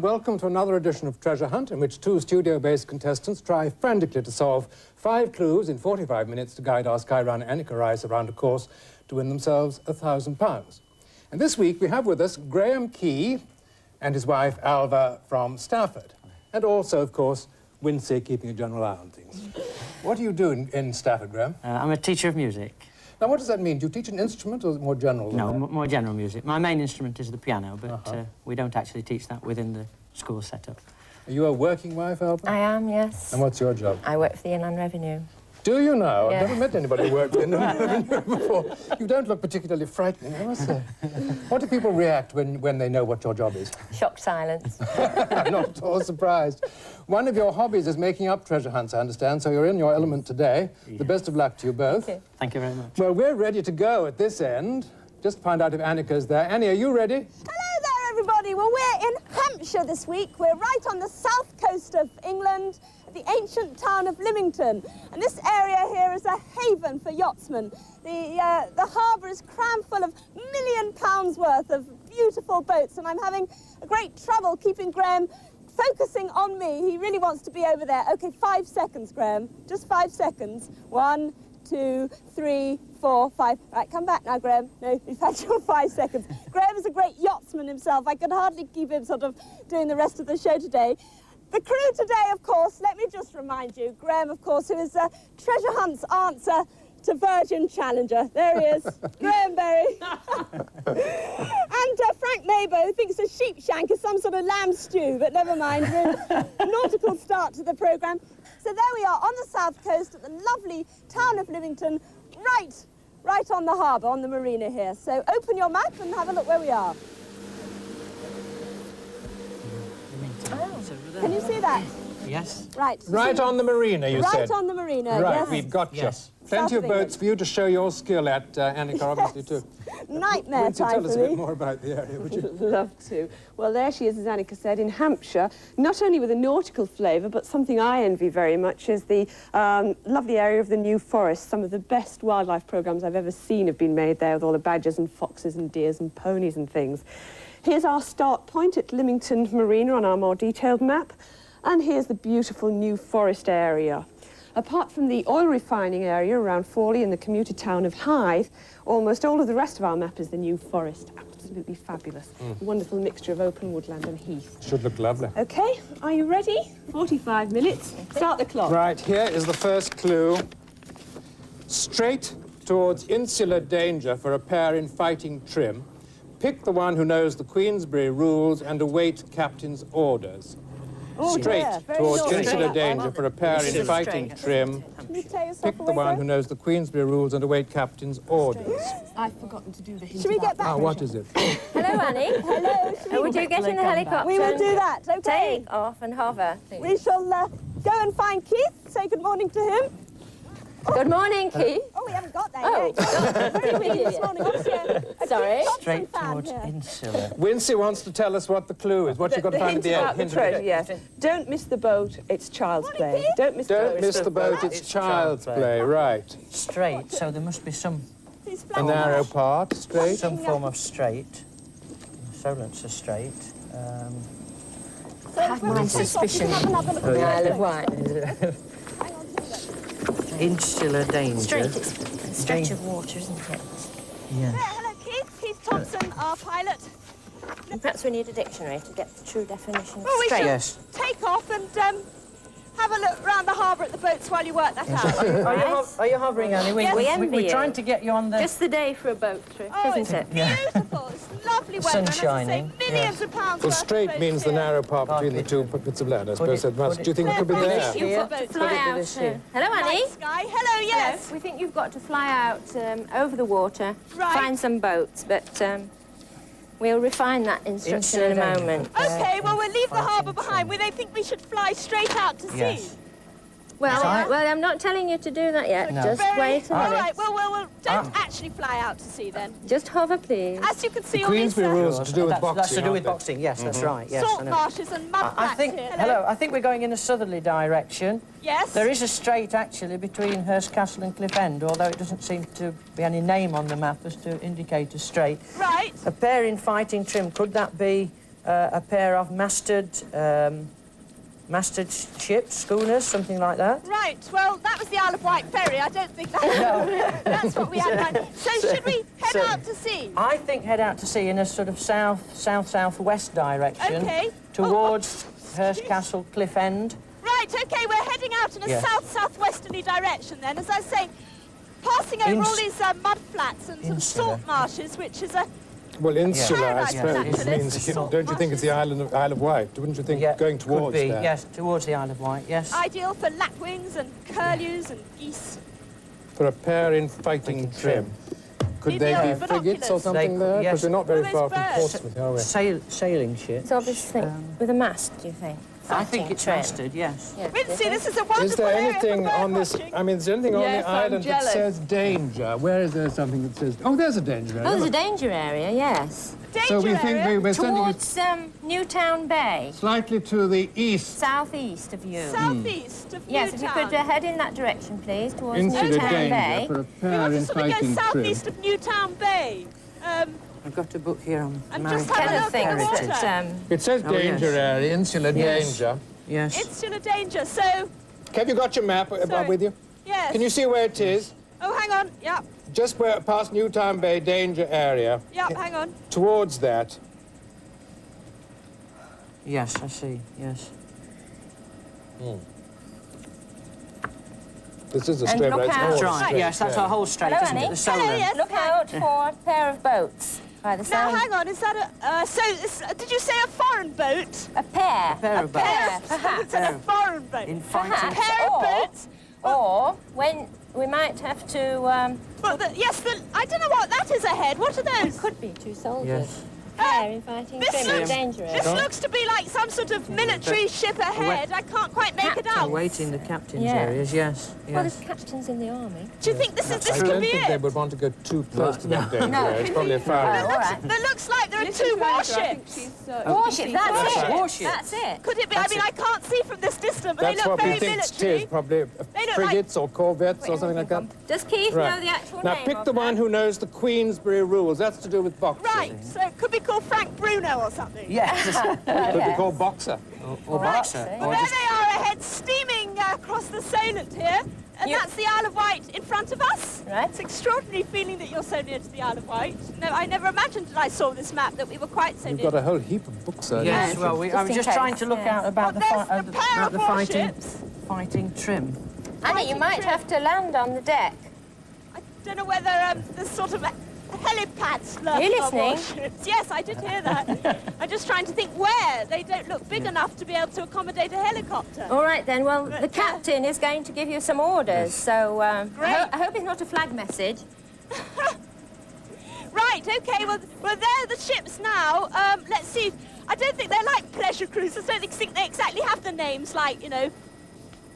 welcome to another edition of Treasure Hunt, in which two studio-based contestants try frantically to solve 5 clues in 45 minutes to guide our Skyrunner Anneka Rice around a course to win themselves £1,000. And this week we have with us Graham Key and his wife Alva from Stafford. And also, of course, Wincy keeping a general eye on things. What do you do in Stafford, Graham? I'm a teacher of music. Now, what does that mean? Do you teach an instrument or is it more general? No, more general music. My main instrument is the piano, but we don't actually teach that within the school setup. Are you a working wife, Alva? I am, yes. And what's your job? I work for the Inland Revenue. Do you now? Yeah. I've never met anybody who worked in the Revenue before. You don't look particularly frightening, I must say. What do people react when they know what your job is? Shocked silence. Not at all surprised. One of your hobbies is making up treasure hunts, I understand, so you're in your element today. Yeah. The best of luck to you both. Thank you. Thank you very much. Well, we're ready to go at this end. Just find out if Anneka's there. Annie, are you ready? Hello there, everybody. Well, we're in Hampshire this week. We're right on the south coast of England, the ancient town of Lymington. And this area here is a haven for yachtsmen. The harbour is crammed full of £1 million worth of beautiful boats, and I'm having a great trouble keeping Graham focusing on me. He really wants to be over there. OK, 5 seconds, Graham. Just 5 seconds. 1, 2, 3, 4, 5. Right, come back now, Graham. No, you've had your 5 seconds. Graham is a great yachtsman himself. I could hardly keep him sort of doing the rest of the show today. The crew today, of course, let me just remind you, Graham, of course, who is Treasure Hunt's answer to Virgin Challenger. There he is, Graham Berry. And Frank Mabo, who thinks a sheep shank is some sort of lamb stew, but never mind, a nautical start to the programme. So there we are, on the south coast at the lovely town of Lymington, right on the harbour, on the marina here. So open your map and have a look where we are. Oh, can you see that? Yes. Right. Right on the marina, you said? Right on the marina, right, yes. we've got you. Yes. Plenty of South boats for you to show your skill at, Anneka, obviously, too. Nightmare Wouldn't you time tell us for a me? bit more about the area, would you? Love to. Well, there she is, as Anneka said, in Hampshire. Not only with a nautical flavour, but something I envy very much is the lovely area of the New Forest. Some of the best wildlife programmes I've ever seen have been made there, with all the badgers and foxes and deers and ponies and things. Here's our start point at Lymington Marina on our more detailed map. And here's the beautiful New Forest area. Apart from the oil refining area around Fawley and the commuter town of Hythe, almost all of the rest of our map is the New Forest. Absolutely fabulous. A wonderful mixture of open woodland and heath. Should look lovely. OK, are you ready? 45 minutes. Start the clock. Right, here is the first clue. Straight towards insular danger for a pair in fighting trim. Pick the one who knows the Queensberry rules and await captain's orders. Oh, Straight dear. towards Very insular naughty. danger for a pair in fighting trim. Can you tear yourself Pick the away, one who Graham? knows the Queensberry rules and await captain's orders. I've forgotten to do the hint. Should we get back? Ah, what is it? Hello, Annie. Hello. Would you get in the helicopter? We will do that, OK? Take off and hover. We shall go and find Keith. Say good morning to him. Good morning, Keith. Oh, we haven't got there Oh. yet. Very windy this morning. Obviously, a Sorry. Keith Thompson Straight fan towards here. insular. Wincy wants to tell us what the clue is. What you've got to find at the about the hint treasure, of the yes. Don't miss the boat, it's child's Morning, play. Keith. Don't miss the Don't boat. miss the boat, it's child's play, right. Straight, so there must be some He's A flat. narrow part, straight. some form of straight. Solents are straight. I have my suspicion. Have another look at the Isle of other. Wight. Hang on, Insular danger. Straight, it's a stretch of water, isn't it? Yeah. Hello, Keith. Keith Thompson, our pilot. Perhaps we need a dictionary to get the true definition of Well, we straight. should Yes. take off and have a look round the harbour at the boats while you work that out. Are you hovering, Annie? Yes. We envy We're you. trying to get you on the... Just the day for a boat trip, Oh, isn't it? beautiful. It's lovely weather. Sun and as I say, shining, millions of pounds Well, worth of straight boats means the here. narrow part between the two bits of land, I suppose it- it must. put it- Do you think it could be Thank there? you. You've got to Boats. fly Put it to out. the sea. Hello, Annie. Night sky. Hello, yes. Hello. We think you've got to fly out over the water, Right. find some boats, but we'll refine that instruction in a Insular moment. danger. OK, well, we'll leave the Fighting harbour trim. behind. They think we should fly straight out to sea. Yes. Well, Right. well, I'm not telling you to do that yet. No. Just wait a All minute. right, well, don't actually fly out to sea then. Just hover, please. As you can see on these Queensberry rules are to do with boxing. That's to do with aren't they? boxing, yes, that's right. Yes, salt I know. marshes and mud I flats think, here. hello, I think we're going in a southerly direction. Yes. There is a strait, actually, between Hurst Castle and Cliff End, although it doesn't seem to be any name on the map as to indicate a strait. Right. A pair in fighting trim, could that be a pair of masted ships, schooners, something like that. Right, well, that was the Isle of Wight ferry. I don't think that's what we had in mind. So should we head out to sea? I think head out to sea in a sort of south-southwest direction. Okay. Towards Hurst Castle, Cliff End. Right, okay, we're heading out in a south-southwesterly direction then. As I say, passing over all these mud flats and some salt marshes, which is a... Well, insular, I Paradise, suppose, naturally. means, don't you think it's the Isle of Wight? Wouldn't you think going towards could be, there? yes, towards the Isle of Wight, yes. Ideal for lapwings and curlews and geese. For a pair in fighting trim. Could Maybe they be binoculars. frigates or something there? yes. Because we're not very Well, far there's from birds. Portsmouth, are we? Sailing ship. It's obviously with a mast, do you think? I think it's trim. masted, yes. Yeah, Wincy, this is a wonderful Is there area anything for on this... birdwatching. I mean, is there anything on Yes, the I'm island that jealous. says danger? Where is there something that says... Oh, there's a danger area. Oh, there's a danger area, yes. Danger So we think area. we're sending it Towards Newtown Bay, slightly to the east. southeast of you. Southeast of Yes, if you Newtown. could head in that direction, please, towards Into the Newtown danger Bay. for a We pair want in to sort of go fighting trim. southeast of Newtown Bay. I've got a book here on And marine just have a Kenneth look at the thinks water. that It says Oh, yes. danger area, insular Yes. danger. Yes. It's still a danger, so... Have you got your map Sorry. with you? Yes. Can you see where it is? Oh, hang on. Yep, Just where, past Newtown Bay, danger area. yep, hang on. Towards that. Yes, I see, yes. This is a And straight look right. out. it's all Right, straight, yes, that's yeah. a whole straight, Hello, isn't it? Annie. The solar. Hello, yes. Look out for a pair of boats by the Now, sound. hang on, is that a... did you say a foreign boat? A pair. pair of boats. pair, It's perhaps. a foreign boat. In fighting. Perhaps. A pair of Or- boats. Or when we might have to. Well, I don't know what that is ahead. What are those? Could be two soldiers. Yes. Pair in fighting This trim looks- is dangerous. This looks to be like some sort of military ship ahead. I can't quite make it out. Awaiting the captain's Yeah. areas, yes. Well, Yes. there's captains in the army. Do you think this I could don't be think they it? would want to go too close to that danger No. area. It's probably a foul. Oh, all right. There looks like there are Mrs. two Ryder, I think warships. she's, Warship, that's Warship. it. Warship. That's it. Could it be? I mean, I can't see from this distance, but That's they look what we very think it military. is, probably They look frigates or corvettes or something like that. Does Keith Right. know the actual Now name pick of the them? one who knows the Queensberry rules. That's to do with boxing. Right, so it could be called Frank Bruno or something. Yes. Could be Yes. called boxer. Or Right, boxer. see. Well, Or there just they are ahead, steaming across the Solent here. And You- that's the Isle of Wight in front of us. Right. It's extraordinary feeling that you're so near to the Isle of Wight. No, I never imagined that I saw this map that we were quite so You've near. got a whole heap of books there. Yes, haven't well, you? I was in just case, trying to look yeah. out about Well, the, there's the pair of fighting trim. Annie, you might have to land on the deck. I don't know whether there's sort of helipads lurking You on listening? warships. Yes, I did hear that. I'm just trying to think where. They don't look big enough to be able to accommodate a helicopter. All right, then. Well, the captain is going to give you some orders, so Great. I hope it's not a flag message. Right, okay, well, they're the ships now. Let's see. I don't think they're like pleasure cruisers. I don't think they exactly have the names like, you know,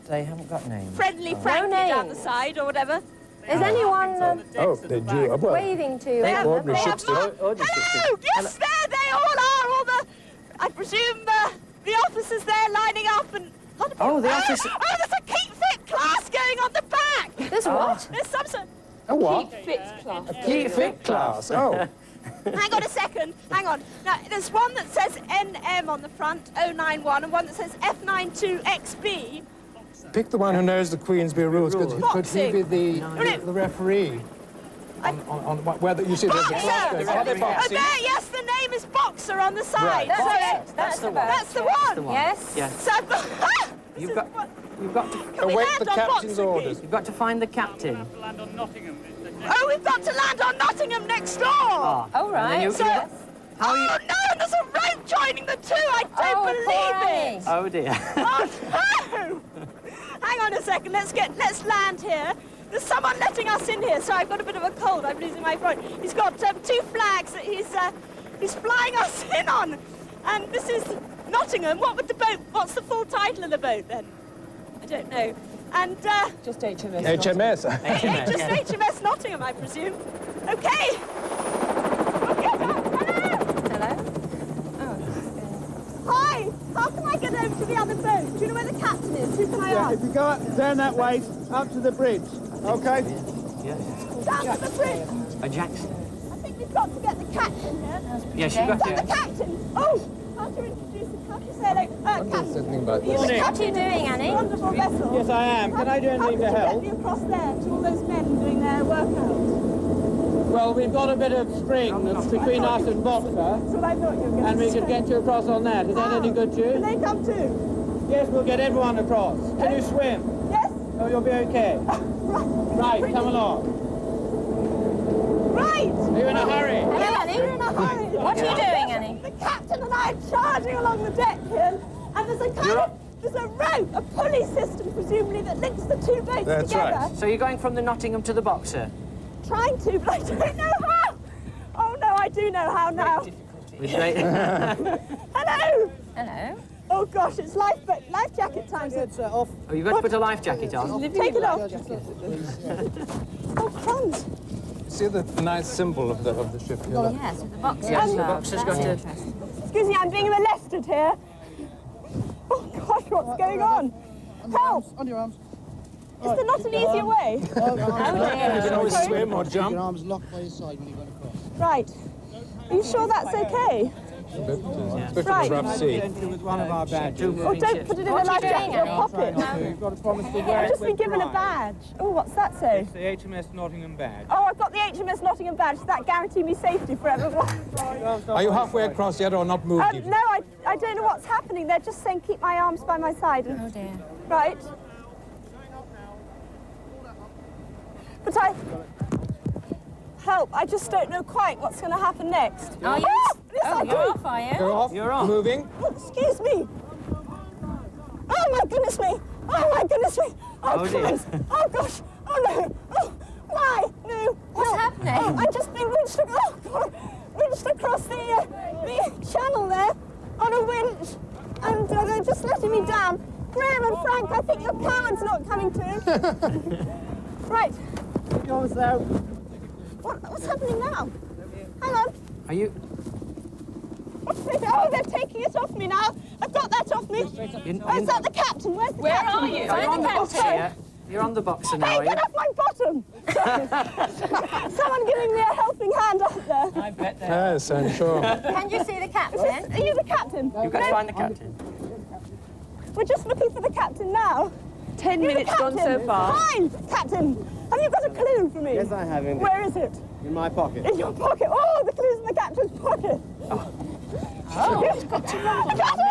They haven't got names. Friendly Frankie down the names. side or whatever. Is anyone Oh, they do. Well, waving to you? They on the ordinary boat? ships do. Hello! Yes, there they all are. All the, I presume the officers there lining up and... Oh, the officer- Oh, there's a Keep Fit class going on the back. There's what? There's some sort... a what? Fit class. Keep fit class. Oh, Hang on a second. Hang on. Now, there's one that says NM on the front, 091, and one that says F92XB. pick the one who knows the Queensberry rules. Could he Boxing. be the referee? On where you see there's a Boxer! clock going. Are they Oh, boxing? there, yes, the name is Boxer on the side. Right. That's So- it. That's the boat. That's the one. Yes. Yes. So I've got... You've got to we Await land the on captain's Boxing, orders. you've got to find the captain. Oh, we've got to land on Nottingham next door. Ah. All And then right. you- So, Yes. oh no, and there's a rope joining the two. I don't Oh, poor believe Annie. it. Oh dear. Oh no! Hang on a second. Let's land here. There's someone letting us in here. So I've got a bit of a cold. I'm losing my voice. He's got two flags that he's flying us in on, and this is Nottingham. What's the full title of the boat then? I don't know. And Just HMS. HMS. just HMS Nottingham, I presume. Okay. Hello. Hi. How can I get over to the other boat? Do you know where the captain is? Who can I Yeah, ask? if you go down that way, up to the bridge, okay? Down to the bridge. A Jackson. I think we've got to get the captain here. Yes, Is you've got that the to. captain? Oh, Can't you introduce it? Can't you say, like, Captain? Something about What are you doing, Annie? Wonderful vessel. Yes, I am. Can I do anything to How help? could you get me across there to all those men doing their workout? Well, we've got a bit of string that's between us and Boxer, That's what I thought you were going and to we say. could get you across on that. Is that any good to Can you? they come too? Yes, we'll get everyone across. Can you swim? Yes? Oh, you'll be okay. Right. Right, come along. Right! Are you in a hurry? Hello, Annie. We're in a hurry. What are you doing, Annie? The captain and I are charging along the deck here, and there's a rope, a pulley system, presumably, that links the two boats That's together. right. So you're going from the Nottingham to the Boxer? Trying to, but I don't know how. Oh no, I do know how now. With great... Hello! Hello. Oh gosh, it's life jacket time. It's off. Oh, you've got to put a life jacket on? Take it off. Oh crumbs. See the nice symbol of the ship here? Look. Yes, with the box. Yes, the Boxer's got to... Excuse me, I'm being molested here. Oh gosh, what's going on? Help! On your arms. Is there not an easier way? You can always Sorry? swim or Your jump. arms locked by your side when you go across. Right. Are you sure that's okay? Especially Right. the rough sea. With one of our badges. Oh, don't put it in a life jacket in your pocket. You've got to promise to wear I've it just been with given a pride. badge. Oh, what's that say? It's the HMS Nottingham badge. Oh, I've got the HMS Nottingham badge. Does that guarantee me safety forever? Are you halfway across yet or not moved even? No, I don't know what's happening. They're just saying keep my arms by my side. Oh, dear. Right. But help, I just don't know quite what's going to happen next. Are you? Yes, I Oh, do. you're off, are you? Go off. You're off. Moving. Oh, excuse me. Oh, my goodness me. Oh, my goodness me. Oh, dear. Christ. Oh, gosh. Oh, no. Oh, why? No. What's No. happening? Oh, I'm just being winched across the channel there on a winch. And they're just letting me down. Graham and Frank, I think your cowards not coming to. Right. Yours though. What's happening now? Hang on. Are you... Oh, they're taking it off me now. I've got that off me. Oh, is that the captain? Where's the captain? are you? You're on the Captain. Boxer, yeah? You're on the Boxer now, Hey, are you? get off my bottom! Someone giving me a helping hand up there. I bet that. Yes, I'm sure. Can you see the captain? Are you the captain? You've got to find the captain. We're just looking for the captain now. 10 You're the minutes gone captain. so far. Fine, captain. Have you got a clue for me? Yes, I have indeed. Where is it? In my pocket. In your pocket. Oh, the clue's in the captain's pocket. Oh, you've got to know. I got it!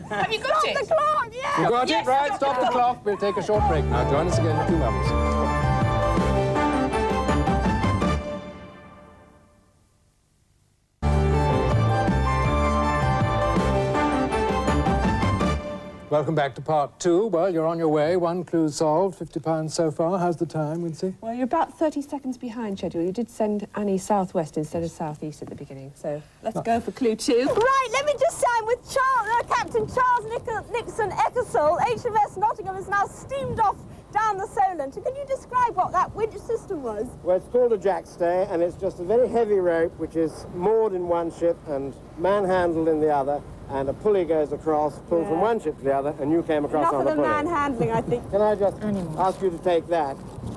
Have you got Stop the clock, yeah! You got it, right? Stop the clock. We'll take a short break now. Join us again in 2 moments. Welcome back to part 2. Well, you're on your way. 1 clue solved, £50 so far. How's the time, Wincy? Well, you're about 30 seconds behind schedule. You did send Annie southwest instead of southeast at the beginning. So let's go for clue 2. Right, let me just say I'm with Captain Charles Nixon Eckersall. HMS Nottingham has now steamed off down the Solent. Can you describe what that winch system was? Well, it's called a jackstay, and it's just a very heavy rope which is moored in one ship and manhandled in the other, and a pulley goes across, pulled from one ship to the other, and you came across Enough on of the the pulley. manhandling, I think. Can I just ask you to take that?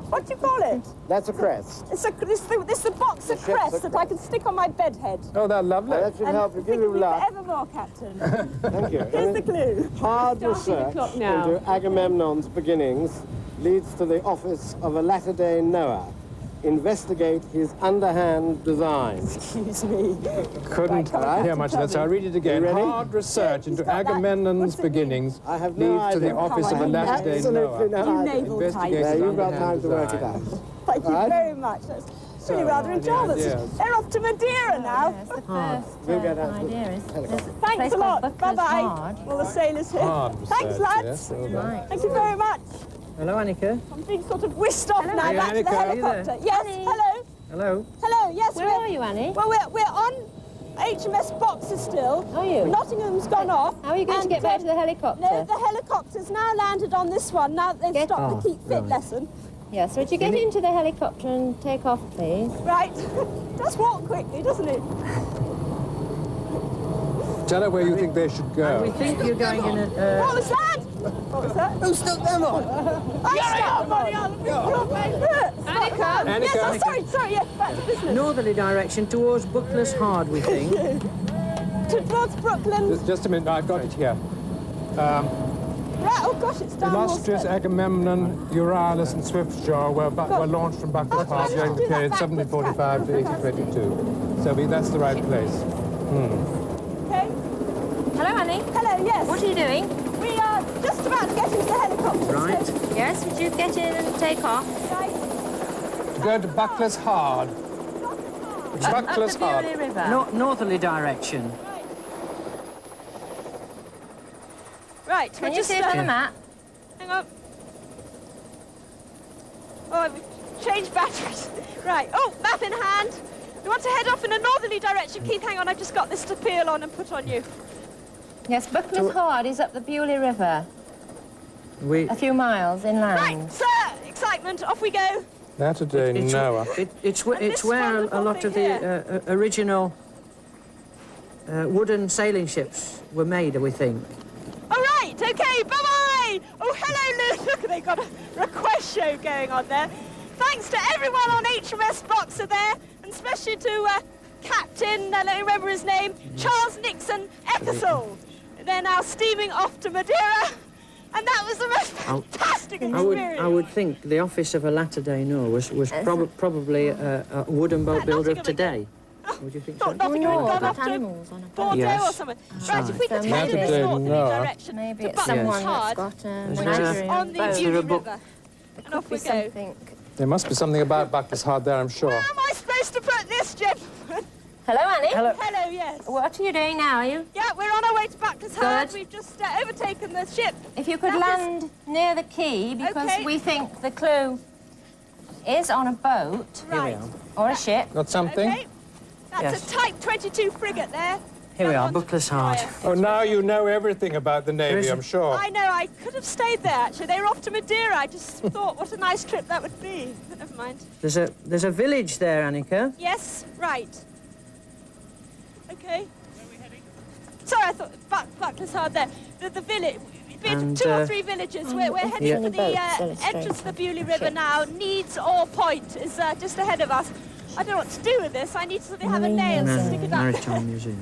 What do you call it? That's a crest. It's the box of ship's crest a that I can stick on my bed head. Oh, that's lovely. Now, that should help you, give you luck. Evermore, Captain. Thank you. Here's the clue. Hard Starting the research clock now. into Agamemnon's beginnings leads to the office of a latter-day Noah. Investigate his underhand designs. Excuse me. Couldn't Right. hear much of that, so I'll read it again. You ready? Hard research He's into got that. Agamemnon's What's it mean? beginnings I have no leads to the idea. office of a Come on, latter-day Absolutely Noah. no You idea. naval type. Investigate Yeah, his you've got underhand time to work it design. out. Thank you Right. very much. That's really rather enjoyable. yes. They're off to Madeira now. Yes, the first We'll get out. idea is there's a Thanks place a lot. called Buckler's Bye-bye. Hard. All the sailors here. Hard Thanks, research, lads. yes, well done. Right. Thank you very much. Hello, Anneka. I'm being sort of whisked off now Hey, back to the Anneka, are you there? helicopter. Yes, Annie. hello. Hello. Hello, yes. Where are you, Annie? Well, we're on HMS Boxer still. Are you? Nottingham's gone off. How are you going to and, get back to the helicopter? No, the helicopter's now landed on this one. Now they've Get- stopped the keep fit lesson. Yes, would you get into the helicopter and take off, please? Right. Does walk quickly, doesn't it? Tell her where you think they should go. We think you're going in a... What was that? What was that? Who stuck them on? I stuck money on Anneka. Yes, sorry, yes, back to business. northerly direction towards Buckler's Hard, we think. towards Brooklands. Just a minute, I've got it here. Right, oh gosh, it's down more Illustrious slope. Agamemnon, Euryalus and Swiftjaw were launched from Buckley's Heart during the period 1745 to 1822. So that's the right place. Okay. Hello, Annie. Hello, yes. What are you doing? We are just about to get into the helicopter. Right. So, Yes, would you get in and take off? right. To go to Buckley's Hard. Buckley's Up the Hard. Bewley River. Northerly direction. Right, Can you see it on the map? Hang on. Oh, we've changed batteries. Right, oh, map in hand. We want to head off in a northerly direction. Keith, hang on, I've just got this to peel on and put on you. Yes, Buckley's Hard is up the Bewley River. A few miles inland. Right, sir, excitement, off we go. Saturday, Noah. It's this where a wonderful lot of thing the original wooden sailing ships were made, we think. All right, okay, bye-bye. Oh, hello, Luke. Look, they've got a request show going on there. Thanks to everyone on HMS Boxer there, and especially to Captain, let me remember his name, Charles Nixon Ethel. They're now steaming off to Madeira, and that was the most fantastic experience. I would think the office of a latter-day Noah was probably a wooden boat builder of today. Would you think so? Nothing had gone got off to animals on a boat. Bordeaux Yes. or something. Right, if we could head in Saturday, this northerly Noah. direction Maybe to it's Buckley's someone that's Hard, got a which is menagerie on on the boat. Bewley book. River. And off Be we go. something. There must be something about Buckley's Hard there, I'm sure. Where am I supposed to put this, gentlemen? Hello, Annie. Hello. Hello, yes. What are you doing now? Are you? Yeah, we're on our way to Buckley's Hard. Good. We've just overtaken the ship. If you could That land near the quay, because Okay. we think the clue is on a boat Right. or a ship. Got something? Okay. That's Yes. a Type 22 frigate there. Here we That are, one's Buckley's Hard. Oh, now you know everything about the Navy, I'm sure. I know, I could have stayed there, actually. They were off to Madeira. I just thought what a nice trip that would be. But never mind. There's a village there, Anneka. Yes, right. Okay. Where are we heading? Sorry, I thought Buckley's Hard there. The village. We've been And, to 2 or 3 villages. We're heading yeah. for the entrance to the Bewley River now. Needs or Point is just ahead of us. I don't know what to do with this. I need to have a nail to stick it up. Maritime Museum.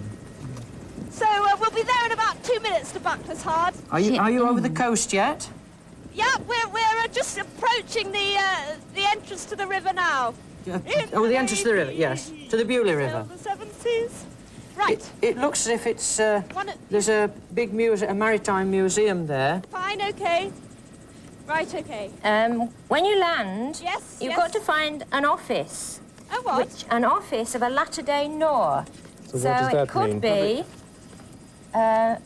So we'll be there in about 2 minutes to Buckley's Hard. Are you over the coast yet? Yeah, we're just approaching the entrance to the river now. Oh, the entrance to the river, yes. To the Bewley River. Sail the 7 seas. Right. It looks as if it's... One- there's a big a maritime museum there. Fine, okay. Right, okay. When you land, Yes, you've yes. got to find an office. Oh, what? An office of a latter-day Noah. So what does it that could mean? be a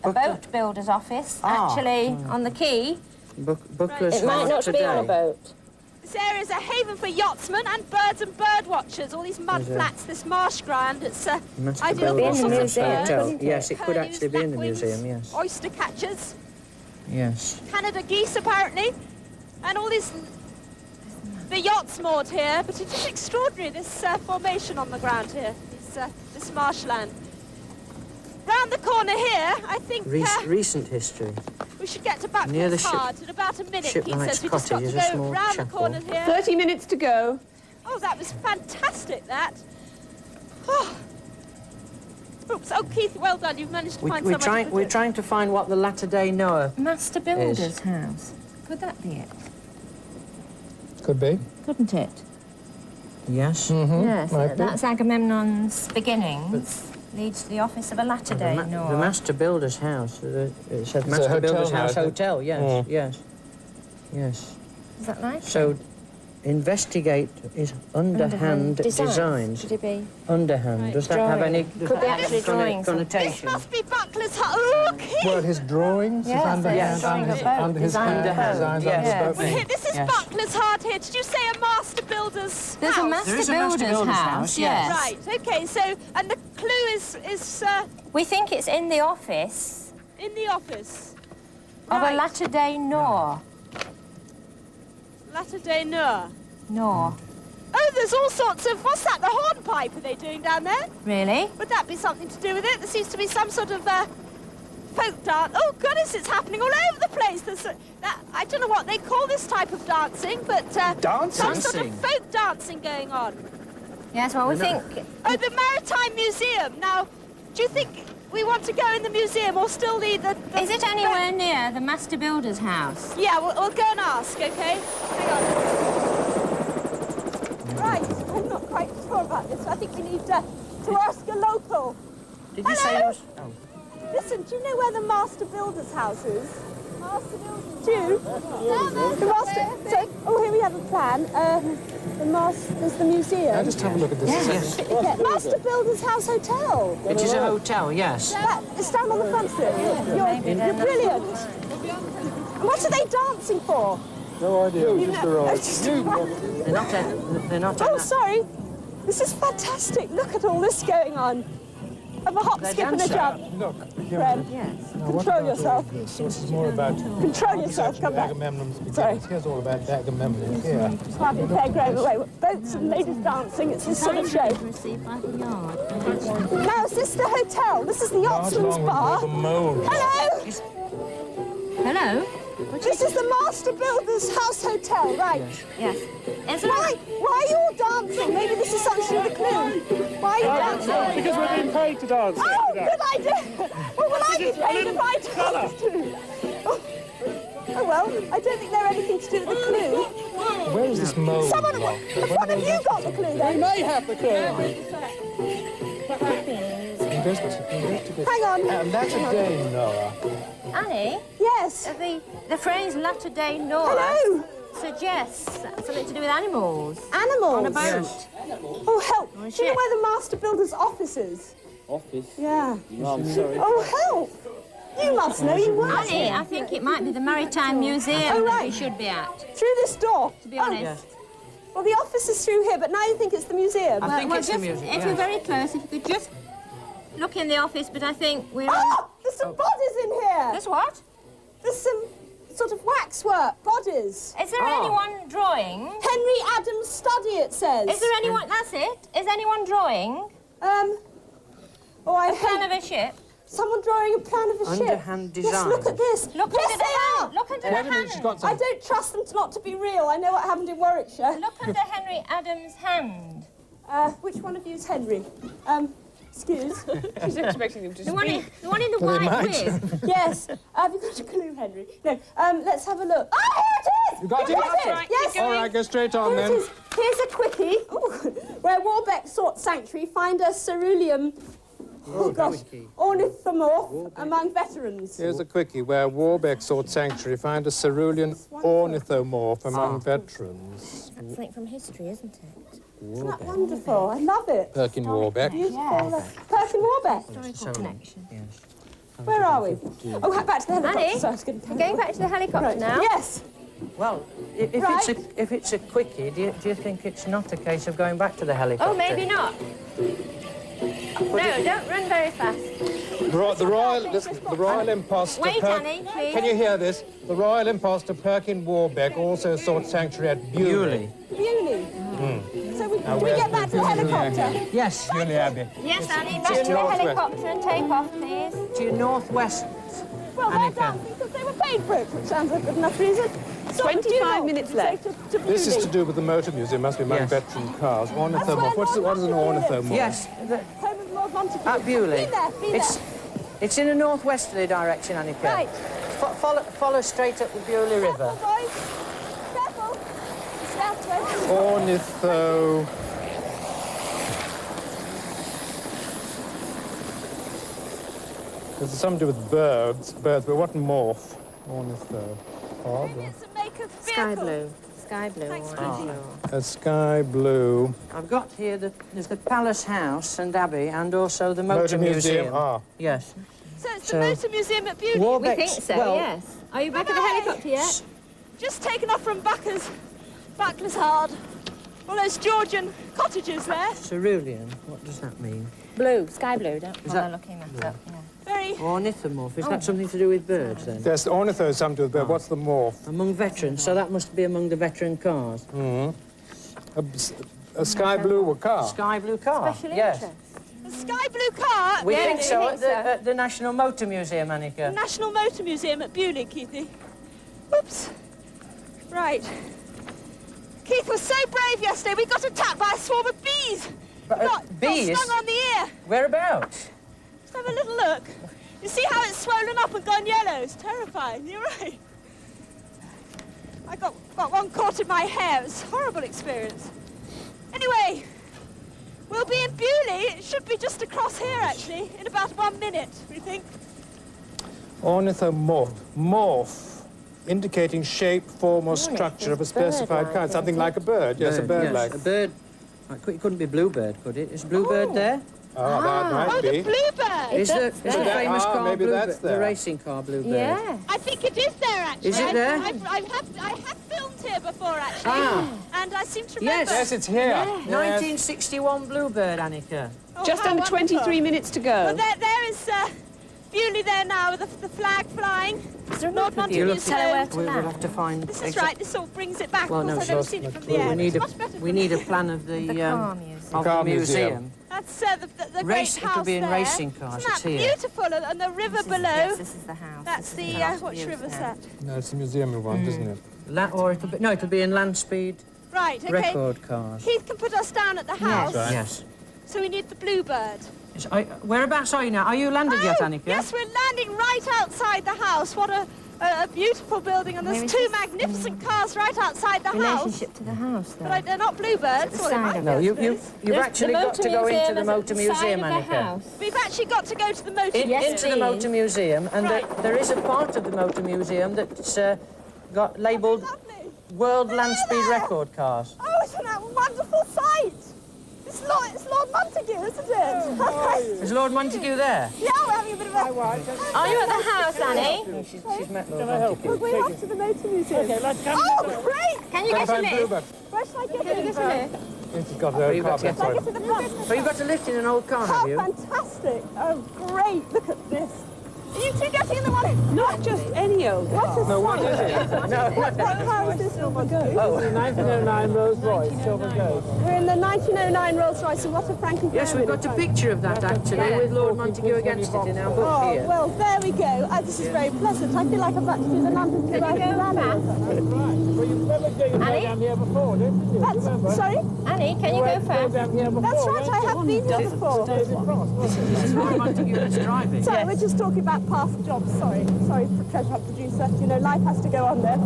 boat builder's office, actually, on the quay. Buckley's It might Hard not today. be on a boat. This area is a haven for yachtsmen and bird watchers. All these mud flats, this marsh ground. It's Must ideal be for all in the sorts of museum, birds. couldn't it? Yes, it could Curlews, actually be in the lapwings, museum, yes. Oyster catchers, Yes. Canada geese, apparently. And all these... The yacht's moored here, but it is extraordinary, this formation on the ground here, this marshland. Round the corner here, I think Recent history. we should get to Near the Buckley's Hard in about a minute, Keith shipwright's says. We just got cottage to is a go small round the chapel. corner here. 30 minutes to go. Oh, that was fantastic, that. Oh. Oops, oh, Keith, well done. You've managed to find somewhere to put We're it. trying to find what the latter-day Noah... Master Builder's house. Could that be it? Could be. Couldn't it? Yes. Yes, might be. that's Agamemnon's beginnings. Leads to the office of a latter-day Noah. The Master Builder's house. It says a Master hotel Builder's now, House isn't it? Hotel, yes, Mm. yes. Yes. Is that right? So, investigate is underhand designs. Could it be? Underhand. Right. Does that have any... Could be actually drawings. This connotation? must be Buckley's Hard. Oh, Keith! Well, his drawings, Yes, his underhand, yes. Drawing under a his, boat, under his design hand, a boat. designs Yes. on his boat. Well, here, this is Yes. Buckley's Hard here. Did you say a master builder's There's house? a Master There is a Master Builder's Builder's house, house, yes. Right, okay, so, and the clue is We think it's in the office in the office. of Right. a latter-day Noah. Latter-day Noah. Noah. Oh, there's all sorts of, what's that, the hornpipe are they doing down there? Really? Would that be something to do with it? There seems to be some sort of folk dance. Oh, goodness, it's happening all over the place. There's I don't know what they call this type of dancing, but some sort Dancing? of folk dancing going on. Yes, well, we think... Oh, the Maritime Museum. Now, Do you think we want to go in the museum or still leave the... Is it anywhere near the master builder's house? Yeah, we'll go and ask, OK? Hang on. Right, I'm not quite sure about this. I think we need to ask a local. Did you say it was... Oh. Listen, do you know where the master builder's house is? Master builder's... Do you? The master... So, oh, here we have a plan. There's the museum. I'll just have a look at this. Yes. Yeah, Master Builder's House Hotel. It is a hotel, yes. It's down on the front of it. You're brilliant. And what are they dancing for? No idea. They're not... Oh, sorry. This is fantastic. Look at all this going on. Have a hop, skip and a jump. Look. Fred, control yourself. This is more about... Control yourself, come back. Sorry. Here's all about Agamemnon. Here. Harvey Fair Grove away. Boats and ladies dancing. It's a sort of show. Now, is this the hotel? This is the Yachtsman's Bar. Hello? Hello? This is the Master Builder's House Hotel, right? Yes. Why are you all dancing? Maybe this is actually the clue. Why are you dancing? Because we're being paid to dance. Oh, good idea. Well, will I be paid if I dance too? Oh, well, I don't think they're anything to do with the clue. Where is this mole? Someone, have one of you got the clue then? We may have the clue. Hang on. And that's a Dane, Noah. Annie? Yes. The phrase latter day Noah Hello. suggests something to do with animals. Animals? On a boat. Yes. Oh, help. On a Do you know ship. where the Master Builder's office is? Office? Yeah. No, I'm sorry. Oh, help. You must know. You work Annie, here. I think it might be the Maritime Museum Oh, that right. we should be at, Through this door? to be honest. Yes. Well, the office is through here, but now you think it's the museum. I think it's the just, museum, if yes. you're very close, if you could just look in the office, but I think we're... Oh, there's some bodies in here. There's what? There's some sort of waxwork bodies. Is there anyone drawing? Henry Adams' study, it says. Is there anyone... That's it. Is anyone drawing Oh, I a plan of a ship? Someone drawing a plan of a ship. Underhand Yes, design. look at this. Look yes, under the they hand. are. Look under the hand. I don't trust them not to be real. I know what happened in Warwickshire. Look under Henry Adams' hand. Which one of you is Henry? Excuse. She's expecting him to The one in the white wig. Yes. Have you got a clue, Henry? No. Let's have a look. Oh, here it is! You got it? Yes. All right, go straight on Here it then. is. Here's a quickie. Ooh. Where Warbeck sought sanctuary, find a cerulean... Oh, gosh. Ornithomorph among veterans. Here's a quickie. Where Warbeck sought sanctuary, find a cerulean ornithomorph among veterans. That's something from history, isn't it? Isn't that wonderful? I love it. Perkin Warbeck. Beautiful. Perkin Warbeck. Historical connection. Yes. Where are we? Oh, back to the helicopter. Annie, Sorry, I was going to we're going back to the helicopter now. Yes. Well, if it's a quickie, do you think it's not a case of going back to the helicopter? Oh, maybe not. No, don't run very fast. The Royal Imposter... Wait, Annie, please. Can you hear this? The Royal Imposter Perkin Warbeck also sought sanctuary at Bewley. Beauty. So we get back to the helicopter? Yes. Bewley Abbey. Yes, Annie, back to the northwest. helicopter and take off, please. Due northwest. Well, they're Anneka. dancing because they were paid for it, which sounds like a good enough reason. So 25 minutes left. To This is to do with the motor museum, must be among Yes. veteran cars. Ornithomorph. where What is an Lord Montague ornithomorph? Yes. Home of Lord Montague. At Bewley. Be there, be there. It's in a northwesterly direction, Anneka. Right. Follow straight up the Bewley River. Careful, boys. Careful. Southwest. Ornitho... There's something to do with birds, but what morph? Ornitho. Maybe it's a make of Sky vehicle. blue. Sky blue. Thanks, A sky blue. I've got here there's the Palace House and Abbey and also the Motor Museum. Ah. Yes. So it's So- the motor museum at Beauty. We Warbeck's, think so, well, yes. Are you back at the Bye-bye. helicopter yet? Just taken off from Backless Hard. All those Georgian cottages there. Cerulean. What does that mean? Blue. Sky blue, don't Is bother that- looking that up. Yeah. Very. Ornithomorph. Is that something to do with birds then? Yes, the ornitho is something to do with birds. What's the morph? Among veterans, so that must be among the veteran cars. A sky blue car. Sky blue car. Special yes. interest. The sky blue car. We Yeah, think we so, think at the National Motor Museum, Anneka. National Motor Museum at Bewley, Keithy. Oops. Right. Keith was so brave yesterday. We got attacked by a swarm of bees. But, Got bees? stung on the ear. Whereabouts? have a little look. You see how it's swollen up and gone yellow? It's terrifying. You're right. I got one caught in my hair. It was a horrible experience. Anyway, we'll be in Bewley. It should be just across here, actually, in about 1 minute, we think. Ornithomorph. Morph. Indicating shape, form, or structure of a specified kind. Something like a bird. Yes, a bird-like. Yes, a bird. It couldn't be bluebird, could it? Is bluebird there? Oh, that might be. The bluebird! Is the famous car maybe bluebird? that's there. The racing car bluebird? Yeah. I think it is there, actually. Is it there? I have filmed here before, actually. Ah. And I seem to remember... Yes, it's here. Yeah. Yes. 1961 bluebird, Anneka. Oh, Just how under wonderful. 23 minutes to go. Well, there is Bewley there now with the flag flying. Is there a Lord map with you? Montagu's Tell her where to We will land. have to find... This is right, this all brings it back. Well, Of no, course, I've never seen it from the air. We need, It's much better we from need a here. plan of the car museum. of the museum. That's the Race- great it'll house be in there. racing cars, Isn't it's that here. beautiful? And the river below. Yes, this is the house. That's This is the, house which views river's now. that? No, it's the museum we want, isn't it? Or it'll be in land speed Right, okay. record cars. Keith can put us down at the house. Right. Yes. So we need the bluebird. Whereabouts are you now? Are you landed yet, Anneka? Yes, we're landing right outside the house. What a beautiful building, and there's Where is two this? magnificent cars right outside the house. Relationship to the house, though. But they're not bluebirds. Well, they might be, No, I you've suppose. actually got to go into the motor museum, Anneka. We've actually got to go to the motor Into the motor museum, and Right. there is a part of the motor museum that's got labelled Lovely. World Land Speed there. Record Cars. Oh, isn't that a wonderful sight? It's Lord Montague, isn't it? Is Lord Montague there? Yeah, we're having a bit of a... Are you at the house, Annie? No, she's met Lord Montague. We're off to the motor museum. Okay, let's come. Oh, great! Can you get a lift? Bluebird. Where should I get Can you get a lift? It's got a you got carpet, to- Shall I sorry. get to the front? Oh, you've got a lift in an old car, have Oh, you? fantastic. Oh, great. Look at this. Are you two getting in the one? Not just any old car. What is No, what is it? What car is this Silver Ghost? The 1909 Rolls Royce, Silver Ghost. We're in the 1909 Rolls Royce, and what a Frankie Yes, we've got a picture of that, actually, with Lord Montague against it in our book Oh, here. well, there we go. This is very pleasant. I feel like I'm about to do the London to Rally. Well, you remember doing a Annie? down here before, didn't you? Remember? Sorry? Annie, can you go first? Down here before, That's right, I have been here before. David Frost, wasn't it? This is Lord Montague that's driving. Sorry, we're just talking about past jobs. Sorry, Treasure Hunt producer. You know, life has to go on there.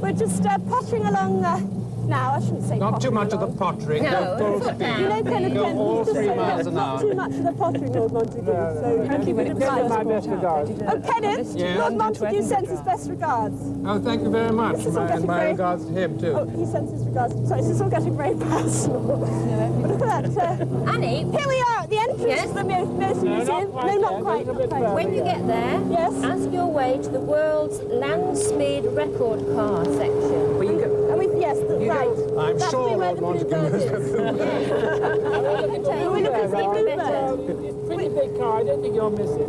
We're just pottering along now. I shouldn't say Not too pottering much of the along. pottering. No, Go full put speed. down. You know, Kenneth Go Kendall all used to 3 say miles an not hour. too much of the pottering, Lord Montague. So thank you very Give my much. best regards. Oh, Kenneth, Yeah? Lord Montague sends his best regards. Oh, thank you very much. This is all And getting my very- regards to him, too. Oh, he sends his regards. Sorry, this is all getting very personal. But look at that. Annie, Here we are at the entrance Yes? to the Motor Museum. quite No, not yet. quite. A little bit Not quite. when you get there, Yes. ask your way to the world's land speed record car section. Well, you go, Yes, right. I'm That's sure where Lord the Montague Bluebird knows is. the We look at the Bluebird. It's a pretty big car, I don't think you'll miss it.